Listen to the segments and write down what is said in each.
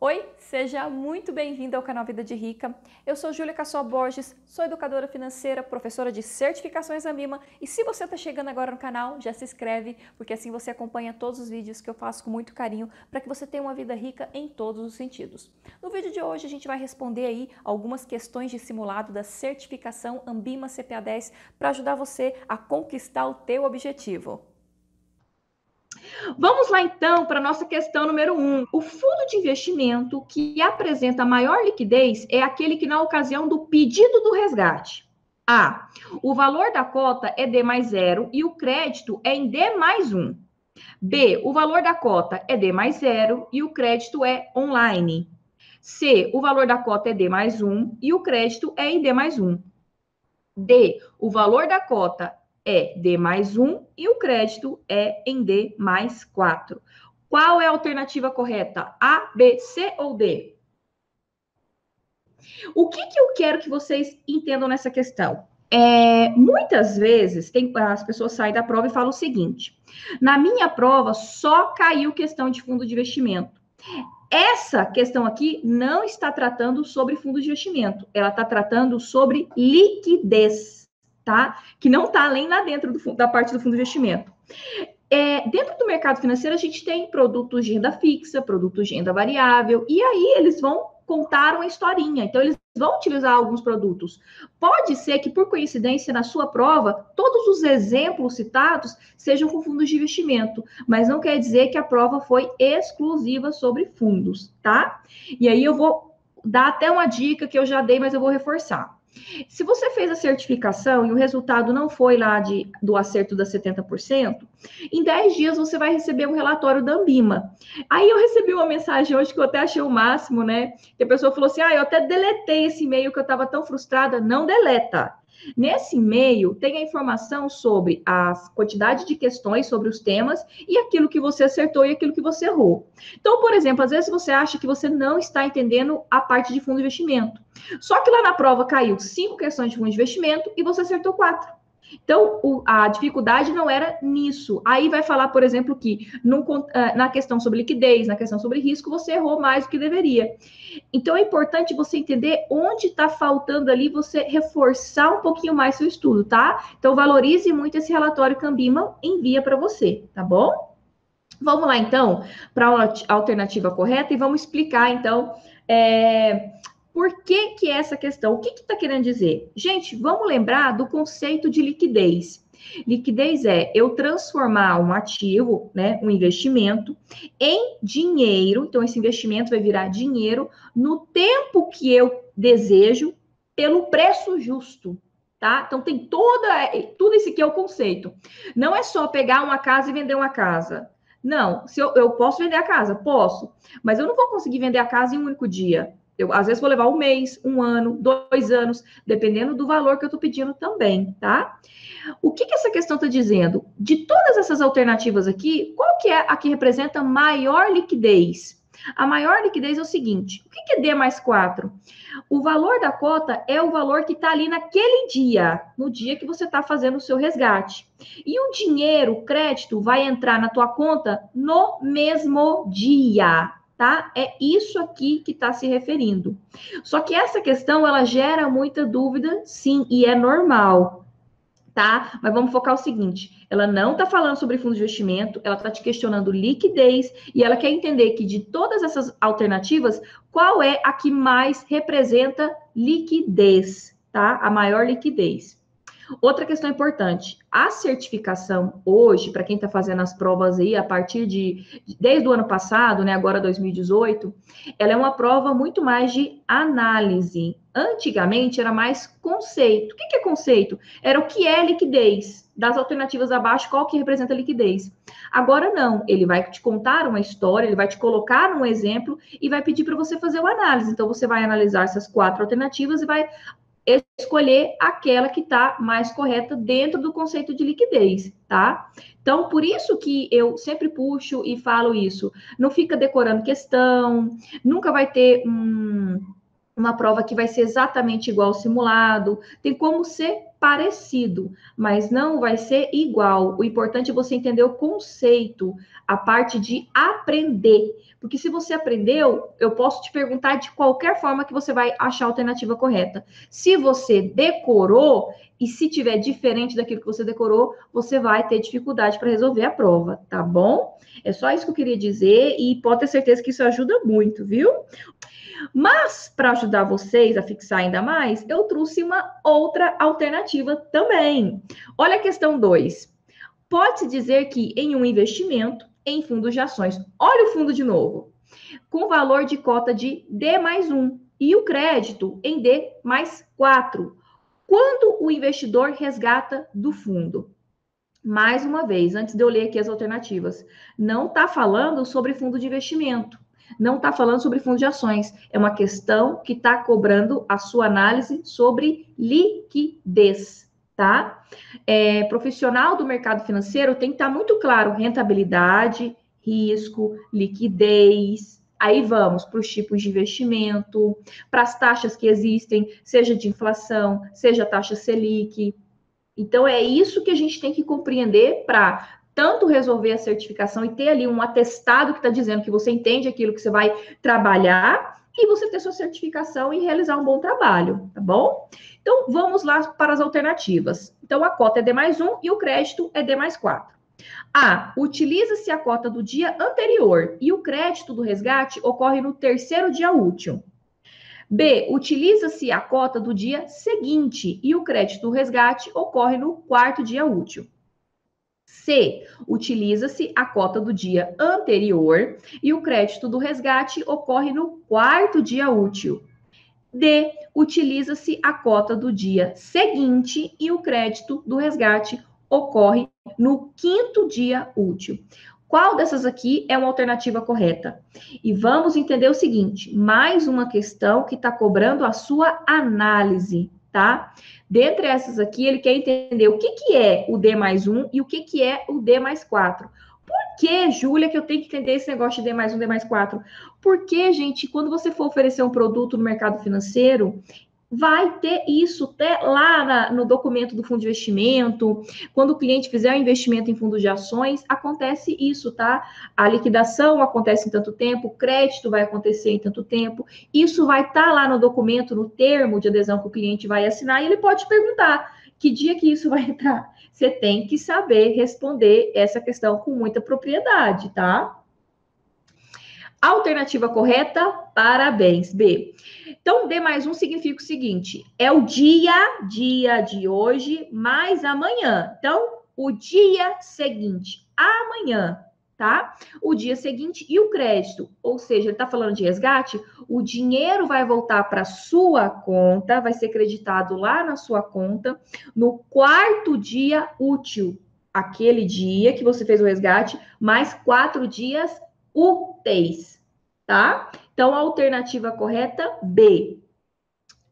Oi, seja muito bem-vindo ao canal Vida de Rica. Eu sou Júlia Cassol Borges, sou educadora financeira, professora de certificações Ambima e se você está chegando agora no canal, já se inscreve, porque assim você acompanha todos os vídeos que eu faço com muito carinho para que você tenha uma vida rica em todos os sentidos. No vídeo de hoje a gente vai responder aí algumas questões de simulado da certificação Ambima CPA 10 para ajudar você a conquistar o teu objetivo. Vamos lá, então, para a nossa questão número 1. O fundo de investimento que apresenta maior liquidez é aquele que, na ocasião do pedido do resgate, A, o valor da cota é D mais 0 e o crédito é em D mais 1. B, o valor da cota é D mais 0 e o crédito é online. C, o valor da cota é D mais 1 e o crédito é em D mais 1. D, o valor da cota é D mais 1 e o crédito é em D mais 4. Qual é a alternativa correta? A, B, C ou D? O que eu quero que vocês entendam nessa questão? Muitas vezes as pessoas saem da prova e falam o seguinte: na minha prova só caiu questão de fundo de investimento. Essa questão aqui não está tratando sobre fundo de investimento, ela está tratando sobre liquidez, tá? Que não está além lá dentro da parte do fundo de investimento. Dentro do mercado financeiro, a gente tem produtos de renda fixa, produtos de renda variável, e aí eles vão contar uma historinha. Então, eles vão utilizar alguns produtos. Pode ser que, por coincidência, na sua prova, todos os exemplos citados sejam com fundos de investimento, mas não quer dizer que a prova foi exclusiva sobre fundos, tá? E aí eu vou dar até uma dica que eu já dei, mas eu vou reforçar. Se você fez a certificação e o resultado não foi lá do acerto das 70%, em 10 dias você vai receber um relatório da Ambima. Aí eu recebi uma mensagem hoje que eu até achei o máximo, né? Que a pessoa falou assim: eu até deletei esse e-mail que eu estava tão frustrada. Não deleta. Nesse e-mail tem a informação sobre a quantidade de questões sobre os temas e aquilo que você acertou e aquilo que você errou. Então, por exemplo, às vezes você acha que você não está entendendo a parte de fundo de investimento. Só que lá na prova caiu 5 questões de fundo de investimento e você acertou 4. Então, a dificuldade não era nisso. Aí vai falar, por exemplo, que na questão sobre liquidez, na questão sobre risco, você errou mais do que deveria. Então, é importante você entender onde está faltando ali, você reforçar um pouquinho mais seu estudo, tá? Então, valorize muito esse relatório que a Ambima envia para você, tá bom? Vamos lá, então, para a alternativa correta e vamos explicar, então, por que essa questão? O que está querendo dizer? Gente, vamos lembrar do conceito de liquidez. Liquidez é eu transformar um ativo, né, um investimento, em dinheiro. Então, esse investimento vai virar dinheiro no tempo que eu desejo, pelo preço justo. Tá? Então, tem tudo isso aqui é o conceito. Não é só pegar uma casa e vender uma casa. Não, se eu posso vender a casa? Posso. Mas eu não vou conseguir vender a casa em um único dia. Eu, às vezes, vou levar um mês, um ano, 2 anos, dependendo do valor que eu estou pedindo também, tá? O que essa questão está dizendo? De todas essas alternativas aqui, qual que é a que representa maior liquidez? A maior liquidez é o seguinte: o que é D mais 4? O valor da cota é o valor que está ali naquele dia, no dia que você está fazendo o seu resgate. E o dinheiro, o crédito, vai entrar na tua conta no mesmo dia, tá? É isso aqui que está se referindo. Só que essa questão, ela gera muita dúvida, sim, e é normal, tá? Mas vamos focar o seguinte: ela não está falando sobre fundo de investimento, ela está te questionando liquidez e ela quer entender que de todas essas alternativas, qual é a que mais representa liquidez, tá? A maior liquidez. Outra questão importante: a certificação hoje, para quem está fazendo as provas aí a partir desde o ano passado, né, agora 2018, ela é uma prova muito mais de análise. Antigamente era mais conceito. O que é conceito? Era o que é liquidez. Das alternativas abaixo, qual que representa liquidez? Agora não, ele vai te contar uma história, ele vai te colocar um exemplo e vai pedir para você fazer uma análise. Então você vai analisar essas 4 alternativas e vai escolher aquela que está mais correta dentro do conceito de liquidez, tá? Então, por isso que eu sempre puxo e falo isso. Não fica decorando questão, nunca vai ter uma prova que vai ser exatamente igual ao simulado, tem como ser parecido, mas não vai ser igual. O importante é você entender o conceito, a parte de aprender. Porque se você aprendeu, eu posso te perguntar de qualquer forma que você vai achar a alternativa correta. Se você decorou, e se tiver diferente daquilo que você decorou, você vai ter dificuldade para resolver a prova, tá bom? É só isso que eu queria dizer e pode ter certeza que isso ajuda muito, viu? Mas, para ajudar vocês a fixar ainda mais, eu trouxe uma outra alternativa também. Olha a questão 2. Pode-se dizer que em um investimento em fundos de ações, olha o fundo de novo, com valor de cota de D mais 1 e o crédito em D mais 4. Quando o investidor resgata do fundo? Mais uma vez, antes de eu ler aqui as alternativas, não está falando sobre fundo de investimento, não está falando sobre fundo de ações. É uma questão que está cobrando a sua análise sobre liquidez, tá? Profissional do mercado financeiro tem que estar muito claro rentabilidade, risco, liquidez. Aí vamos para os tipos de investimento, para as taxas que existem, seja de inflação, seja taxa Selic. Então, é isso que a gente tem que compreender para tanto resolver a certificação e ter ali um atestado que está dizendo que você entende aquilo que você vai trabalhar e você ter sua certificação e realizar um bom trabalho, tá bom? Então, vamos lá para as alternativas. Então, a cota é D mais 1 e o crédito é D mais 4. A. Utiliza-se a cota do dia anterior e o crédito do resgate ocorre no terceiro dia útil. B. Utiliza-se a cota do dia seguinte e o crédito do resgate ocorre no quarto dia útil. C. Utiliza-se a cota do dia anterior e o crédito do resgate ocorre no quarto dia útil. D. Utiliza-se a cota do dia seguinte e o crédito do resgate ocorre no quinto dia útil. Qual dessas aqui é uma alternativa correta? E vamos entender o seguinte, mais uma questão que está cobrando a sua análise, tá? Dentre essas aqui, ele quer entender o que é o D mais 1 e o que é o D mais 4. Por que, Júlia, que eu tenho que entender esse negócio de D mais 1, D mais 4? Porque, gente, quando você for oferecer um produto no mercado financeiro, vai ter isso lá no documento do fundo de investimento. Quando o cliente fizer um investimento em fundos de ações, acontece isso, tá? A liquidação acontece em tanto tempo, o crédito vai acontecer em tanto tempo. Isso vai estar lá no documento, no termo de adesão que o cliente vai assinar, e ele pode te perguntar que dia que isso vai entrar. Você tem que saber responder essa questão com muita propriedade, tá? Alternativa correta, parabéns. B. Então, D mais 1 significa o seguinte, é o dia de hoje mais amanhã. Então, o dia seguinte, amanhã, tá? O dia seguinte e o crédito, ou seja, ele está falando de resgate, o dinheiro vai voltar para sua conta, vai ser creditado lá na sua conta, no quarto dia útil, aquele dia que você fez o resgate, mais 4 dias úteis, tá? Então, a alternativa correta, B.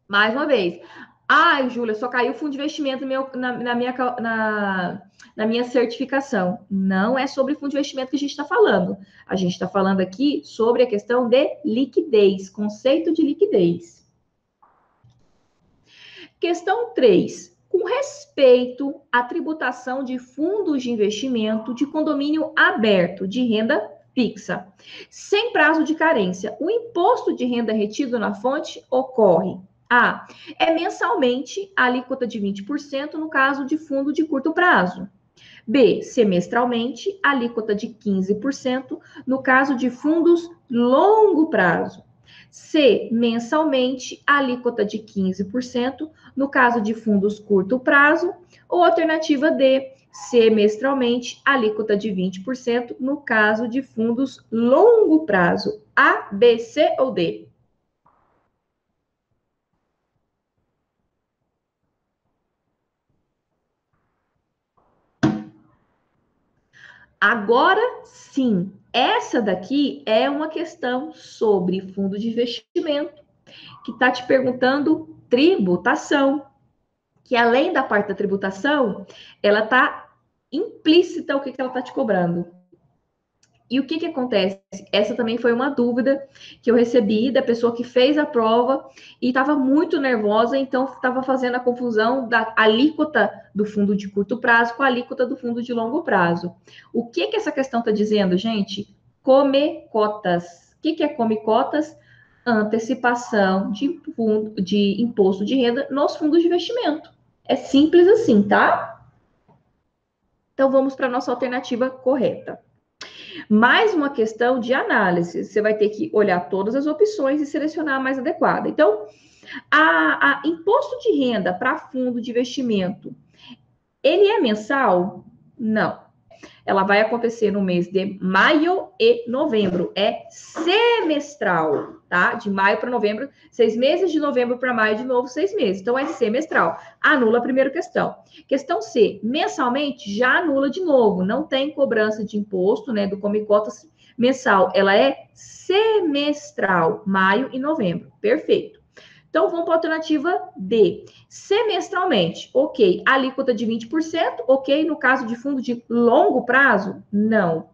Mais uma vez. Ai, Júlia, só caiu o fundo de investimento na minha certificação. Não é sobre fundo de investimento que a gente está falando. A gente está falando aqui sobre a questão de liquidez, conceito de liquidez. Questão 3. Com respeito à tributação de fundos de investimento de condomínio aberto de renda fixa, sem prazo de carência, o imposto de renda retido na fonte ocorre: A. É mensalmente a alíquota de 20% no caso de fundo de curto prazo. B. Semestralmente, a alíquota de 15% no caso de fundos longo prazo. C. Mensalmente, a alíquota de 15% no caso de fundos curto prazo. Ou alternativa D. Semestralmente, a alíquota de 20% no caso de fundos longo prazo. A, B, C ou D? Agora sim, essa daqui é uma questão sobre fundo de investimento, que está te perguntando tributação, que além da parte da tributação, ela está implícita o que ela está te cobrando. E o que acontece? Essa também foi uma dúvida que eu recebi da pessoa que fez a prova e estava muito nervosa, então estava fazendo a confusão da alíquota do fundo de curto prazo com a alíquota do fundo de longo prazo. O que essa questão está dizendo, gente? Come cotas. O que é come cotas? Antecipação de imposto de renda nos fundos de investimento. É simples assim, tá? Então vamos para a nossa alternativa correta. Mais uma questão de análise. Você vai ter que olhar todas as opções e selecionar a mais adequada. Então, a imposto de renda para fundo de investimento, ele é mensal? Não. Ela vai acontecer no mês de maio e novembro. É semestral, tá? De maio para novembro, 6 meses, de novembro para maio, de novo, 6 meses. Então, é semestral. Anula a primeira questão. Questão C, mensalmente, já anula de novo. Não tem cobrança de imposto, né, do Come Cotas mensal. Ela é semestral, maio e novembro. Perfeito. Então, vamos para a alternativa D. Semestralmente, ok. Alíquota de 20%, ok. No caso de fundo de longo prazo, não.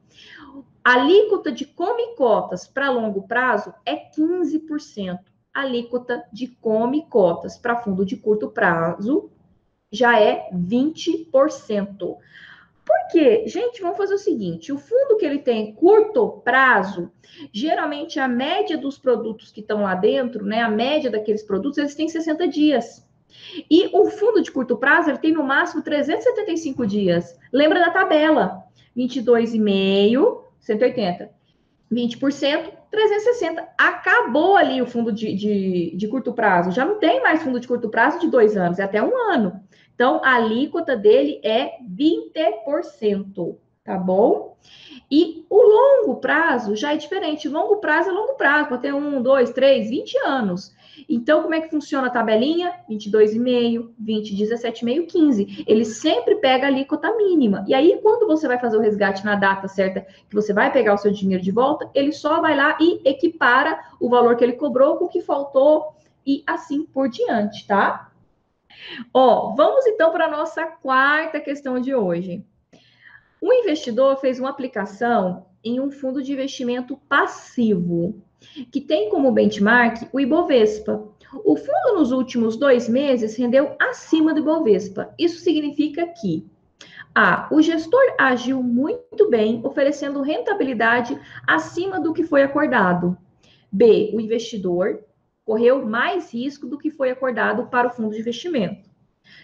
Alíquota de come cotas para longo prazo é 15%. Alíquota de come cotas para fundo de curto prazo já é 20%. Por quê? Gente, vamos fazer o seguinte, o fundo que ele tem curto prazo, geralmente a média dos produtos que estão lá dentro, né, a média daqueles produtos, eles têm 60 dias. E o fundo de curto prazo, ele tem no máximo 375 dias. Lembra da tabela? 22,5, 180. 20%, 360. Acabou ali o fundo de curto prazo. Já não tem mais fundo de curto prazo de 2 anos, é até 1 ano. Então, a alíquota dele é 20%, tá bom? E o longo prazo já é diferente. Longo prazo é longo prazo, pode ter 1, 2, 3, 20 anos. Então, como é que funciona a tabelinha? 22,5, 20, 17,5, 15. Ele sempre pega a alíquota mínima. E aí, quando você vai fazer o resgate na data certa, que você vai pegar o seu dinheiro de volta, ele só vai lá e equipara o valor que ele cobrou com o que faltou e assim por diante, tá? Ó, vamos então para a nossa quarta questão de hoje. O investidor fez uma aplicação em um fundo de investimento passivo, que tem como benchmark o Ibovespa. O fundo nos últimos 2 meses rendeu acima do Ibovespa. Isso significa que A, o gestor agiu muito bem, oferecendo rentabilidade acima do que foi acordado. B, o investidor correu mais risco do que foi acordado para o fundo de investimento.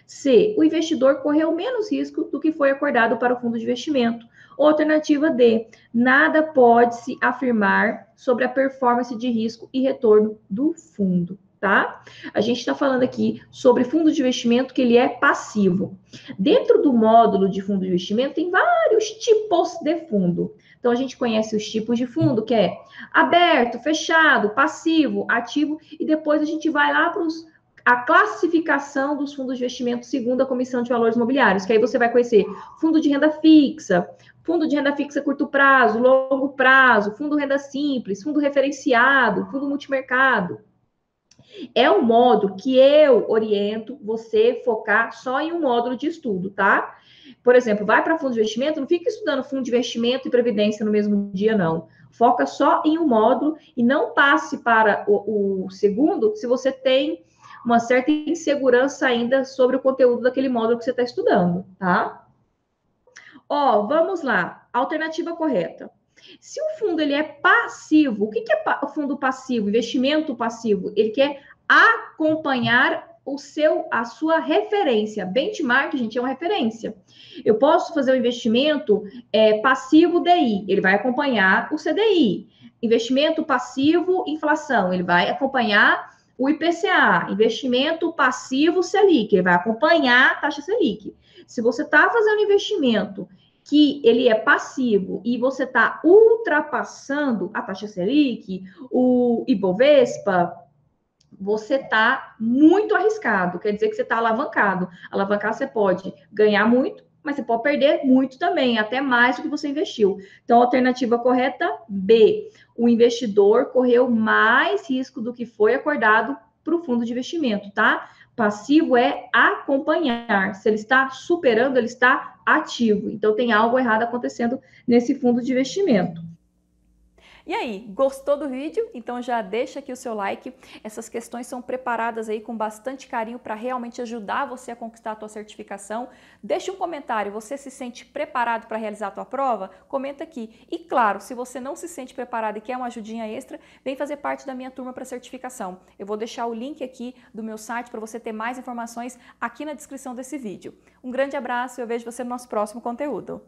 C, o investidor correu menos risco do que foi acordado para o fundo de investimento. Ou alternativa D, nada pode se afirmar sobre a performance de risco e retorno do fundo, tá? A gente está falando aqui sobre fundo de investimento que ele é passivo. Dentro do módulo de fundo de investimento tem vários tipos de fundo. Então, a gente conhece os tipos de fundo, que é aberto, fechado, passivo, ativo, e depois a gente vai lá para a classificação dos fundos de investimento segundo a Comissão de Valores Imobiliários, que aí você vai conhecer fundo de renda fixa curto prazo, longo prazo, fundo renda simples, fundo referenciado, fundo multimercado. É um módulo que eu oriento você focar só em um módulo de estudo, tá? Por exemplo, vai para fundo de investimento, não fica estudando fundo de investimento e previdência no mesmo dia, não. Foca só em um módulo e não passe para o segundo se você tem uma certa insegurança ainda sobre o conteúdo daquele módulo que você está estudando, tá? Ó, vamos lá. Alternativa correta. Se o fundo ele é passivo, o que é o fundo passivo, investimento passivo? Ele quer acompanhar a sua referência. Benchmark, gente, é uma referência. Eu posso fazer um investimento passivo DI, ele vai acompanhar o CDI. Investimento passivo inflação, ele vai acompanhar o IPCA. Investimento passivo Selic, ele vai acompanhar a taxa Selic. Se você está fazendo investimento que ele é passivo e você está ultrapassando a taxa Selic, o Ibovespa, você está muito arriscado. Quer dizer que você está alavancado. Alavancar você pode ganhar muito, mas você pode perder muito também, até mais do que você investiu. Então, a alternativa correta, B. O investidor correu mais risco do que foi acordado para o fundo de investimento, tá? Passivo é acompanhar. Se ele está superando, ele está ativo. Então, tem algo errado acontecendo nesse fundo de investimento. E aí, gostou do vídeo? Então já deixa aqui o seu like. Essas questões são preparadas aí com bastante carinho para realmente ajudar você a conquistar a tua certificação. Deixa um comentário, você se sente preparado para realizar a tua prova? Comenta aqui. E claro, se você não se sente preparado e quer uma ajudinha extra, vem fazer parte da minha turma para certificação. Eu vou deixar o link aqui do meu site para você ter mais informações aqui na descrição desse vídeo. Um grande abraço e eu vejo você no nosso próximo conteúdo.